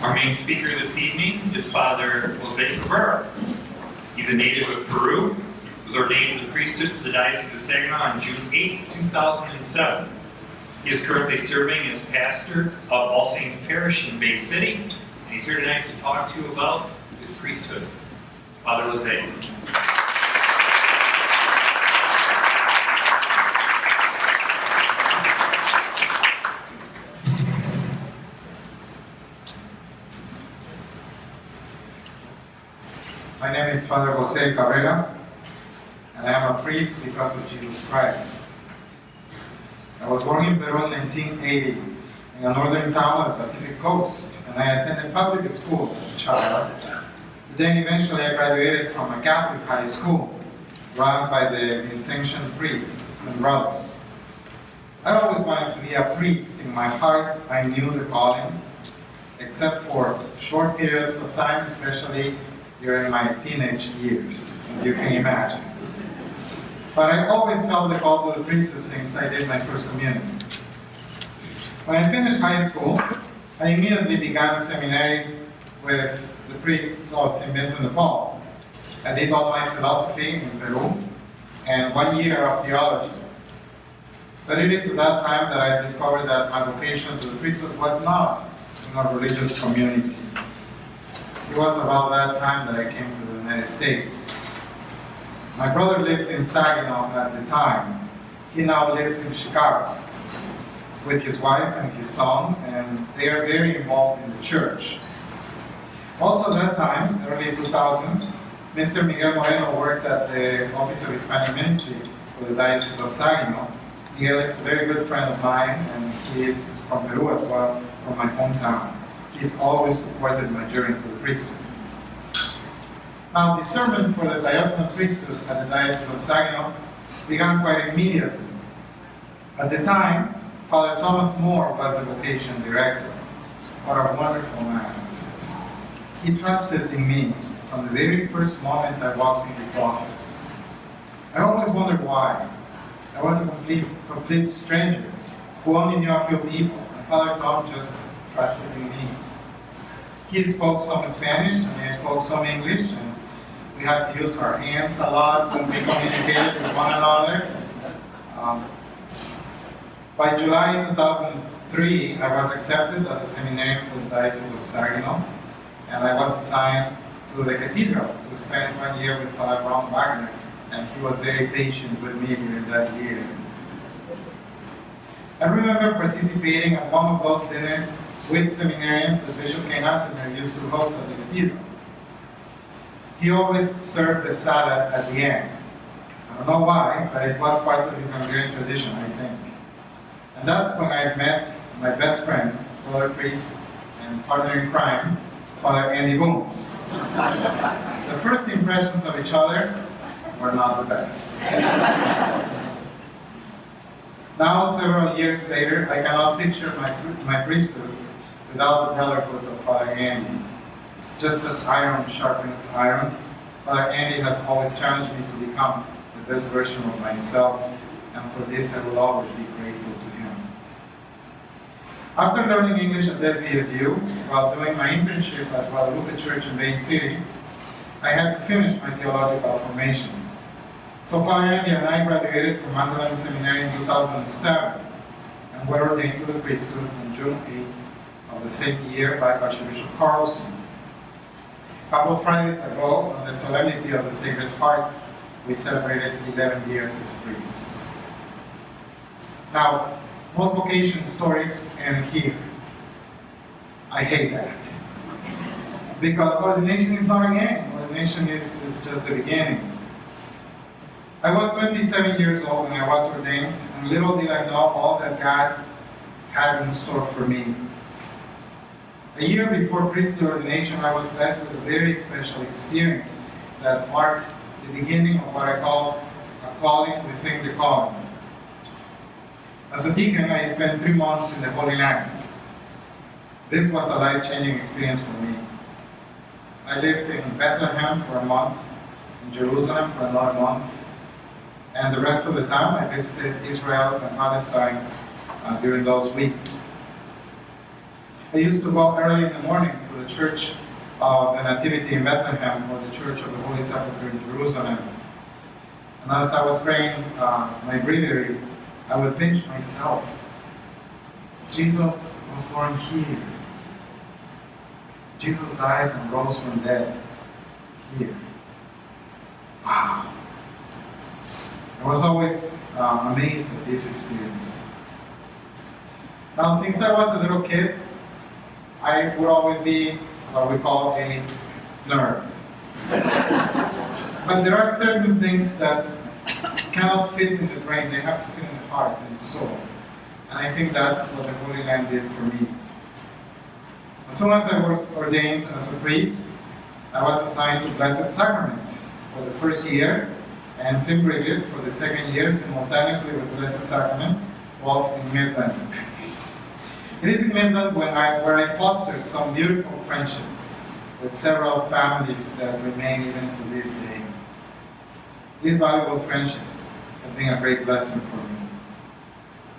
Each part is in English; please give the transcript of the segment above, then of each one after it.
Our main speaker this evening is Father Jose Cabrera. He's a native of Peru, was ordained to the priesthood for the Diocese of Saginaw on June 8, 2007. He is currently serving as pastor of All Saints Parish in Bay City, and he's here tonight to talk to you about his priesthood. Father Jose. My name is Father Jose Cabrera, and I am a priest because of Jesus Christ. I was born in Peru in 1980 in a northern town on the Pacific coast, and I attended public school as a child. Then eventually I graduated from a Catholic high school run by the Vincentian priests and brothers. I always wanted to be a priest. In my heart, I knew the calling, except for short periods of time, especially during my teenage years, as you can imagine. But I always felt the call to the priesthood since I did my first communion. When I finished high school, I immediately began seminary with the priests of St. Vincent de Paul. I did all my philosophy in Peru and 1 year of theology. But it is at that time that I discovered that my vocation to the priesthood was not in a religious community. It was about that time that I came to the United States. My brother lived in Saginaw at the time. He now lives in Chicago with his wife and his son, and they are very involved in the church. Also at that time, early 2000s, Mr. Miguel Moreno worked at the Office of Hispanic Ministry for the Diocese of Saginaw. Miguel is a very good friend of mine, and he is from Peru as well, from my hometown. He's always supported my journey to the priesthood. Now, the sermon for the diocesan priesthood at the Diocese of Saginaw began quite immediately. At the time, Father Thomas Moore was the vocation director. What a wonderful man. He trusted in me from the very first moment I walked in his office. I always wondered why. I was a complete stranger who only knew a few people, and Father Tom just trusted in me. He spoke some Spanish and I spoke some English, and we had to use our hands a lot when we communicated with one another. By July 2003, I was accepted as a seminarian for the Diocese of Saginaw, and I was assigned to the cathedral to spend 1 year with Father Ron Wagner, and he was very patient with me during that year. I remember participating at one of those dinners with seminarians that Bishop Ken Antener used to host at the cathedral. He always served the salad at the end. I don't know why, but it was part of his Hungarian tradition, I think. And that's when I met my best friend, brother priest, and partner in crime, Father Andy Booms. The first impressions of each other were not the best. Now, several years later, I cannot picture my priesthood without the brotherhood of Father Andy. Just as iron sharpens iron, Father Andy has always challenged me to become the best version of myself, and for this I will always be grateful to him. After learning English at SVSU, while doing my internship at Guadalupe Church in Bay City, I had to finish my theological formation. So Father Andy and I graduated from Magdalene Seminary in 2007 and were ordained to the priesthood on June 8th of the same year by Archbishop Carlson. A couple of Fridays ago, on the Solemnity of the Sacred Heart, we celebrated 11 years as priests. Now, most vocation stories end here. I hate that. Because ordination is not an end. Ordination is just the beginning. I was 27 years old when I was ordained, and little did I know all that God had in store for me. A year before priesthood ordination, I was blessed with a very special experience that marked the beginning of what I call a calling within the calling. As a deacon, I spent 3 months in the Holy Land. This was a life-changing experience for me. I lived in Bethlehem for a month, in Jerusalem for another month, and the rest of the time I visited Israel and Palestine during those weeks. I used to go early in the morning to the Church of the Nativity in Bethlehem or the Church of the Holy Sepulchre in Jerusalem. And as I was praying my breviary, I would pinch myself. Jesus was born here. Jesus died and rose from dead here. Wow. I was always amazed at this experience. Now, since I was a little kid, I would always be what we call a nerd. But there are certain things that cannot fit in the brain, they have to fit in the heart and the soul. And I think that's what the Holy Land did for me. As soon as I was ordained as a priest, I was assigned to Blessed Sacrament for the first year, and St. Bridget for the second year, simultaneously with Blessed Sacrament, both in Midland. It is in Midland where I fostered some beautiful friendships with several families that remain even to this day. These valuable friendships have been a great blessing for me.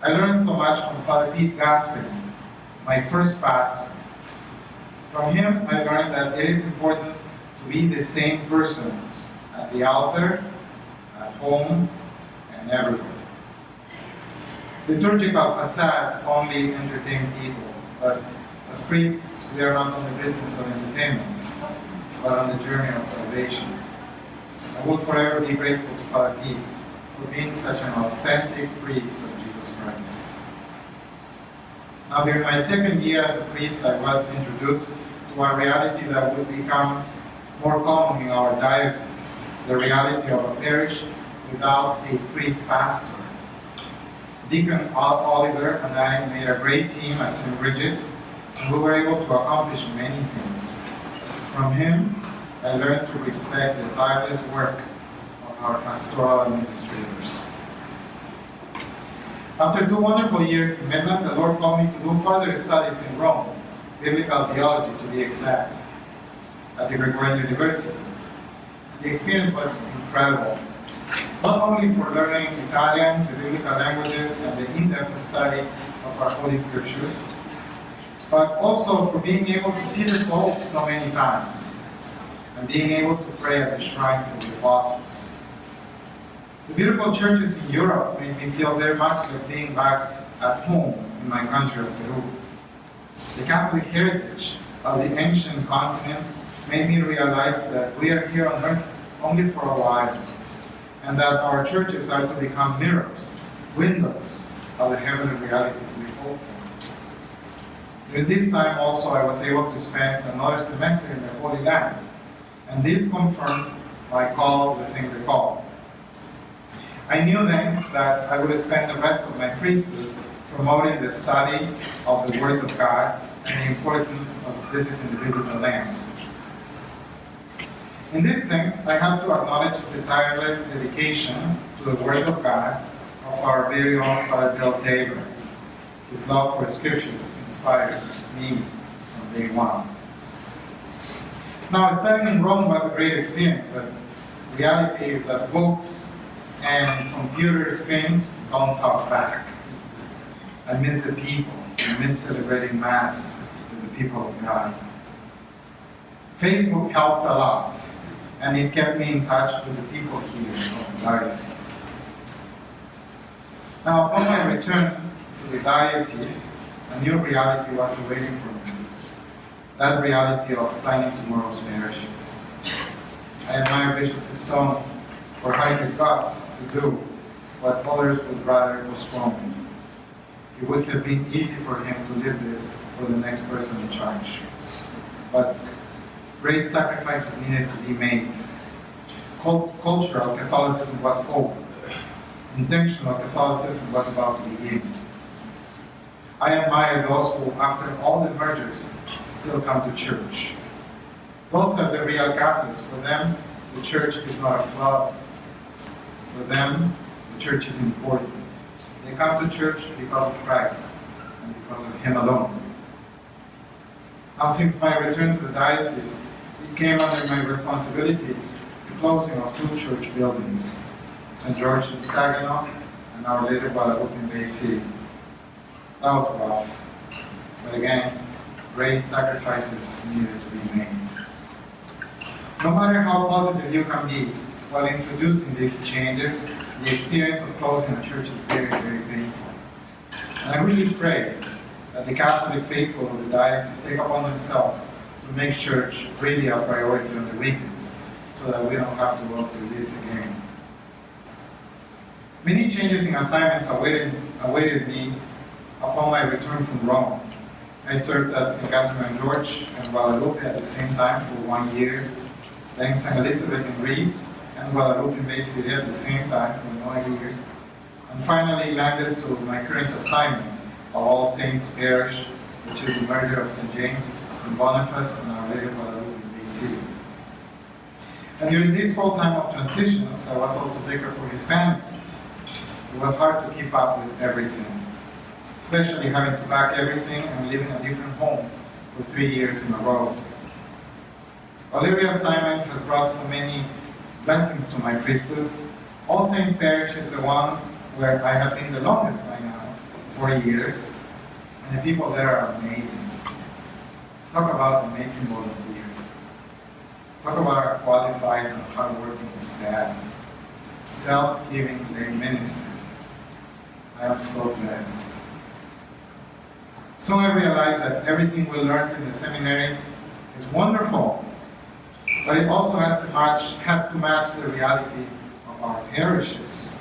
I learned so much from Father Pete Gaspari, my first pastor. From him, I learned that it is important to be the same person at the altar, at home, and everywhere. Liturgical facades only entertain people, but as priests, we are not on the business of entertainment, but on the journey of salvation. I will forever be grateful to Father Pete for being such an authentic priest of Jesus Christ. Now, during my second year as a priest, I was introduced to a reality that would become more common in our diocese, the reality of a parish without a priest-pastor. Deacon Oliver and I made a great team at St. Bridget, and we were able to accomplish many things. From him, I learned to respect the tireless work of our pastoral administrators. After 2 wonderful years in Midland, the Lord called me to do further studies in Rome, biblical theology to be exact, at the Gregorian University. The experience was incredible. Not only for learning Italian, the biblical languages, and the in-depth study of our Holy Scriptures, but also for being able to see the Pope so many times, and being able to pray at the shrines of the apostles. The beautiful churches in Europe made me feel very much like being back at home in my country of Peru. The Catholic heritage of the ancient continent made me realize that we are here on earth only for a while, and that our churches are to become mirrors, windows of the heavenly realities we hope for. During this time also I was able to spend another semester in the Holy Land, and this confirmed my call within the call. I knew then that I would spend the rest of my priesthood promoting the study of the Word of God and the importance of visiting the biblical lands. In this sense, I have to acknowledge the tireless dedication to the Word of God of our very own Father Bill Tabor. His love for Scriptures inspired me from day one. Now, studying in Rome was a great experience, but the reality is that books and computer screens don't talk back. I miss the people. I miss celebrating Mass with the people of God. Facebook helped a lot, and it kept me in touch with the people here in the diocese. Now, upon my return to the diocese, a new reality was awaiting for me. That reality of planning tomorrow's parishes. I admire Bishop Stone for having the guts to do what others would rather postpone. It would have been easy for him to leave this for the next person in charge. But great sacrifices needed to be made. Cultural Catholicism was over. Intentional Catholicism was about to begin. I admire those who, after all the mergers, still come to church. Those are the real Catholics. For them, the church is not a club. For them, the church is important. They come to church because of Christ and because of Him alone. Now, since my return to the diocese, it came under my responsibility the closing of 2 church buildings, St. George in Saginaw and Our Lady of Guadalupe in Bay City. That was rough. But again, great sacrifices needed to be made. No matter how positive you can be while introducing these changes, the experience of closing a church is very, very painful. And I really pray that the Catholic faithful of the diocese take upon themselves to make church really a priority on the weekends, so that we don't have to go through this again. Many changes in assignments awaited me upon my return from Rome. I served at St. Catherine and George and Guadalupe at the same time for 1 year, then St. Elizabeth in Greece and Guadalupe in Bay City at the same time for another year, and finally landed to my current assignment of All Saints Parish, which is the merger of St. James, St. Boniface, and Our Lady of Guadalupe in Bay City. And during this whole time of transitions, I was also vicar for Hispanics. It was hard to keep up with everything, especially having to pack everything and live in a different home for 3 years in a row. While every assignment has brought so many blessings to my priesthood, All Saints Parish is the one where I have been the longest by now, 4 years, and the people there are amazing. Talk about amazing volunteers. Talk about our qualified and hardworking staff, self-giving lay ministers. I am so blessed. Soon I realized that everything we learned in the seminary is wonderful, but it also has to match the reality of our parishes.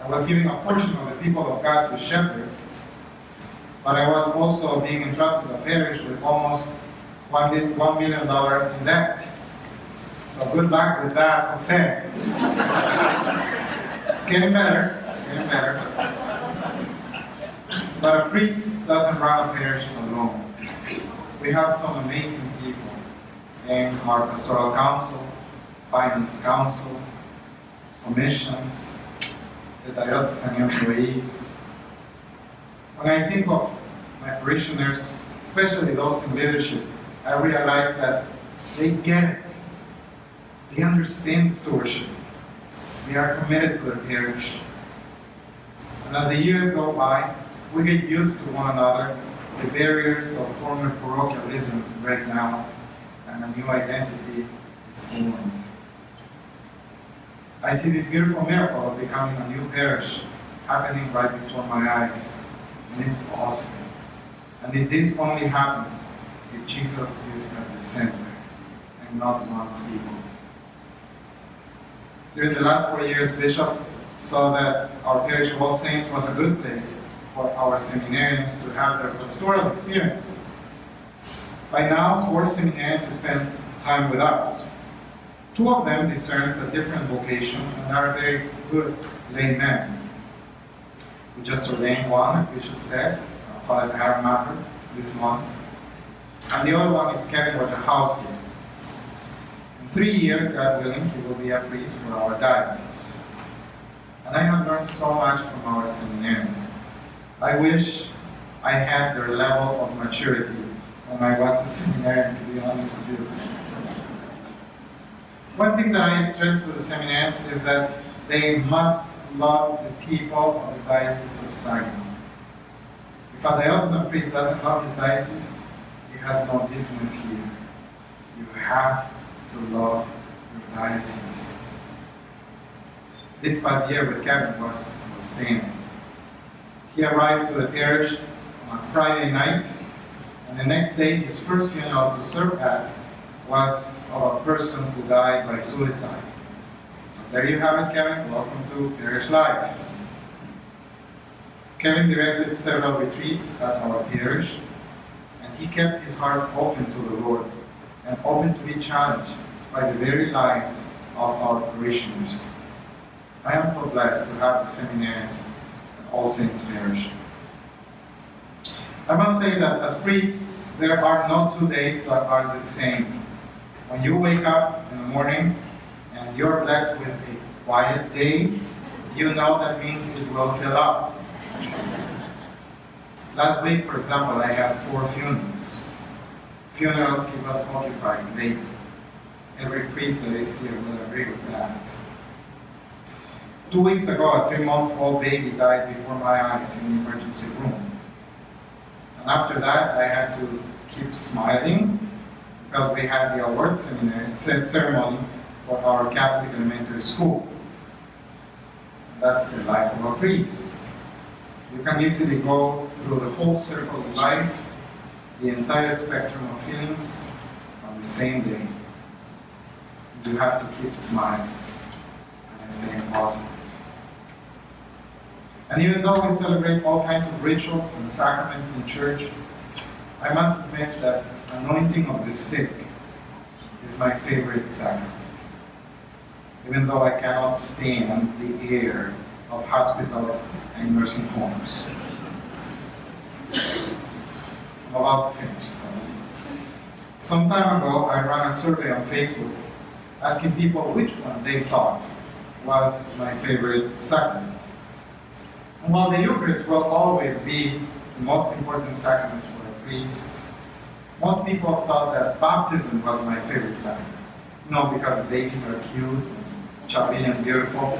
I was giving a portion of the people of God to shepherd, but I was also being entrusted a parish with almost $1 million in debt. So good luck with that, Jose. It's getting better. It's getting better. But a priest doesn't run a parish alone. We have some amazing people in our pastoral council, finance council, commissions, the diocesan employees. When I think of my parishioners, especially those in leadership, I realize that they get it. They understand stewardship. They are committed to their parish. And as the years go by, we get used to one another. The barriers of former parochialism break down, and a new identity is formed. I see this beautiful miracle of becoming a new parish happening right before my eyes, and it's awesome. And this only happens if Jesus is at the center and not one's people. During the last 4 years, Bishop saw that our parish of All Saints was a good place for our seminarians to have their pastoral experience. By now, 4 seminarians spent time with us. 2 of them discerned a different vocation and are very good laymen. We just ordained one, as Bishop said, Father Aaron Matter, this month. And the other one is Kevin Wojciechowski. In 3 years, God willing, he will be a priest for our diocese. And I have learned so much from our seminarians. I wish I had their level of maturity when I was a seminarian, to be honest with you. One thing that I stress to the seminarians is that they must love the people of the Diocese of Saginaw. If a diocesan priest doesn't love his diocese, he has no business here. You have to love your diocese. This past year with Kevin was outstanding. He arrived to the parish on a Friday night, and the next day his first funeral to serve at was of a person who died by suicide. So there you have it, Kevin. Welcome to parish life. Kevin directed several retreats at our parish, and he kept his heart open to the Lord and open to be challenged by the very lives of our parishioners. I am so blessed to have the seminarians at All Saints Parish. I must say that as priests, there are no 2 days that are the same. When you wake up in the morning and you're blessed with a quiet day, you know that means it will fill up. Last week, for example, I had 4 funerals. Funerals keep us occupied late. Every priest that is here will agree with that. 2 weeks ago, a 3-month-old baby died before my eyes in the emergency room. And after that, I had to keep smiling because we had the awards ceremony for our Catholic elementary school. That's the life of a priest. You can easily go through the whole circle of life, the entire spectrum of feelings on the same day. You have to keep smiling and staying positive. And even though we celebrate all kinds of rituals and sacraments in church, I must admit that anointing of the sick is my favorite sacrament. Even though I cannot stand the air of hospitals and nursing homes. I'm about to finish. Some time ago, I ran a survey on Facebook asking people which one they thought was my favorite sacrament. And while the Eucharist will always be the most important sacrament for a priest, most people thought that baptism was my favorite sacrament. Because the babies are cute, chubby, and beautiful.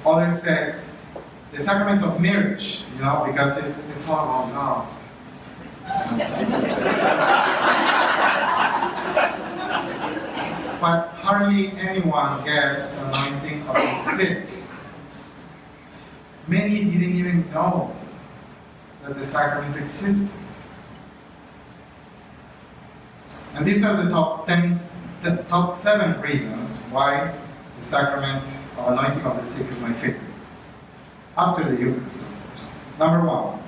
Others said the sacrament of marriage, because it's all about love. But hardly anyone guessed the anointing of the sick. Many didn't even know that the sacrament existed. And these are the top 7 reasons why the sacrament of anointing of the sick is my favorite. After the Eucharist, of course. Number 1.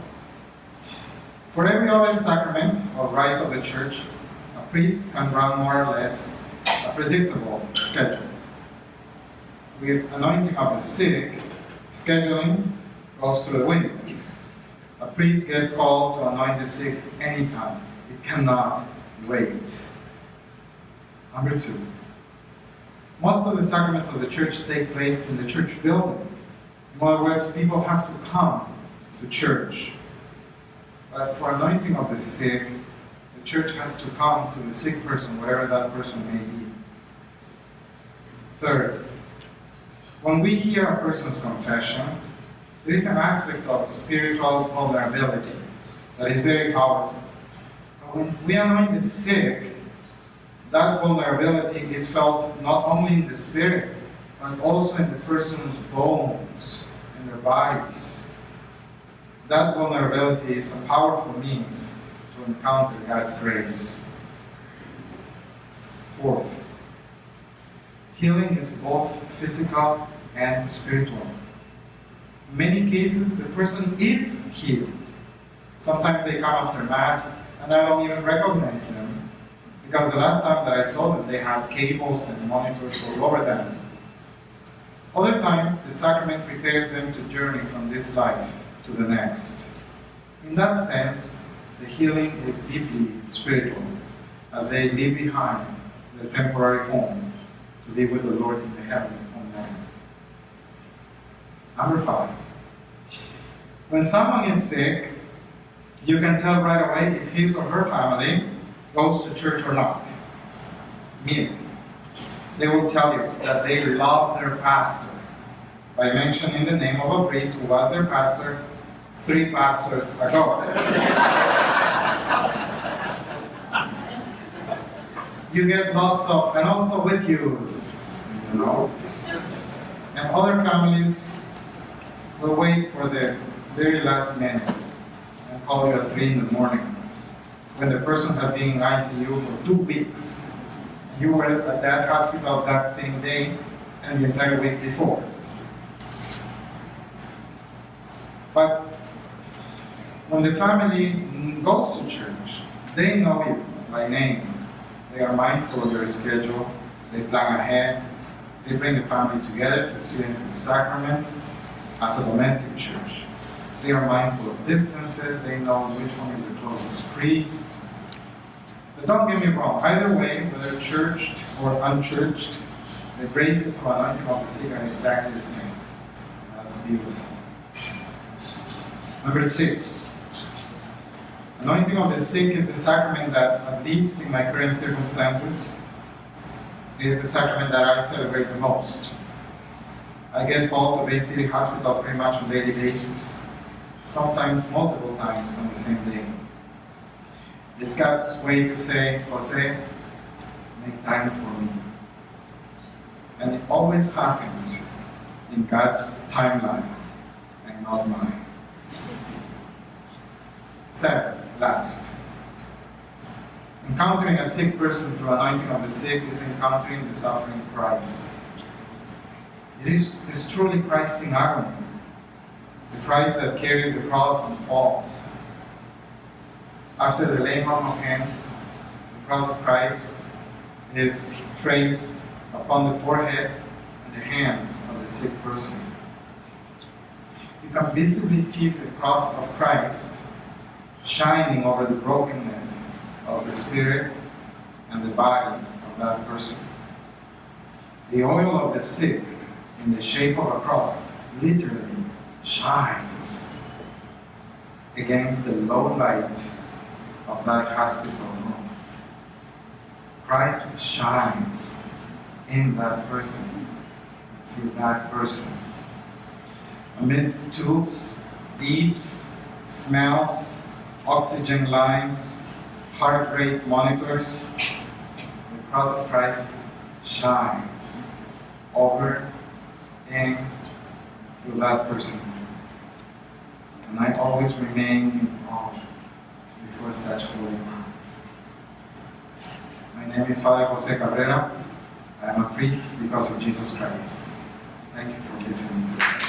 For every other sacrament or rite of the church, a priest can run more or less a predictable schedule. With anointing of the sick, scheduling goes through the window. A priest gets called to anoint the sick anytime. It cannot wait. Number 2. Most of the sacraments of the church take place in the church building. In other words, people have to come to church. But for anointing of the sick, the church has to come to the sick person, whatever that person may be. Third, when we hear a person's confession, there is an aspect of spiritual vulnerability that is very powerful. But when we anoint the sick, that vulnerability is felt not only in the spirit, but also in the person's bones and their bodies. That vulnerability is a powerful means to encounter God's grace. Fourth, healing is both physical and spiritual. In many cases, the person is healed. Sometimes they come after Mass, and I don't even recognize them, because the last time that I saw them, they had cables and monitors all over them. Other times, the sacrament prepares them to journey from this life to the next. In that sense, the healing is deeply spiritual, as they leave behind their temporary home to be with the Lord in the heavenly homeland. Number 5. When someone is sick, you can tell right away if his or her family goes to church or not. Immediately. They will tell you that they love their pastor by mentioning the name of a priest who was their pastor 3 pastors ago. You get lots of, and also with yous, And other families will wait for the very last minute and call you at 3 in the morning when the person has been in ICU for 2 weeks. You were at that hospital that same day and the entire week before. But when the family goes to church, they know you by name. They are mindful of their schedule. They plan ahead. They bring the family together to experience the sacraments as a domestic church. They are mindful of distances. They know which one is the closest priest. But don't get me wrong. Either way, whether churched or unchurched, the graces of anointing of the sick are exactly the same. That's beautiful. Number 6. Anointing of the sick is the sacrament that, at least in my current circumstances, is the sacrament that I celebrate the most. I get called to Bay City Hospital pretty much on a daily basis, sometimes multiple times on the same day. It's God's way to say, Jose, make time for me. And it always happens in God's timeline and not mine. 7, last. Encountering a sick person through anointing of the sick is encountering the suffering of Christ. It's truly Christ in agony. The Christ that carries the cross and falls. After the laying on of hands, the cross of Christ is traced upon the forehead and the hands of the sick person. You can visibly see the cross of Christ shining over the brokenness of the spirit and the body of that person. The oil of the sick, in the shape of a cross, literally shines against the low light of that hospital room. Christ shines in that person, through that person. Amidst tubes, beeps, smells, oxygen lines, heart rate monitors, the cross of Christ shines over and through that person. And I always remain in awe before such holy moment. My name is Father Jose Cabrera. I am a priest because of Jesus Christ. Thank you for listening to me.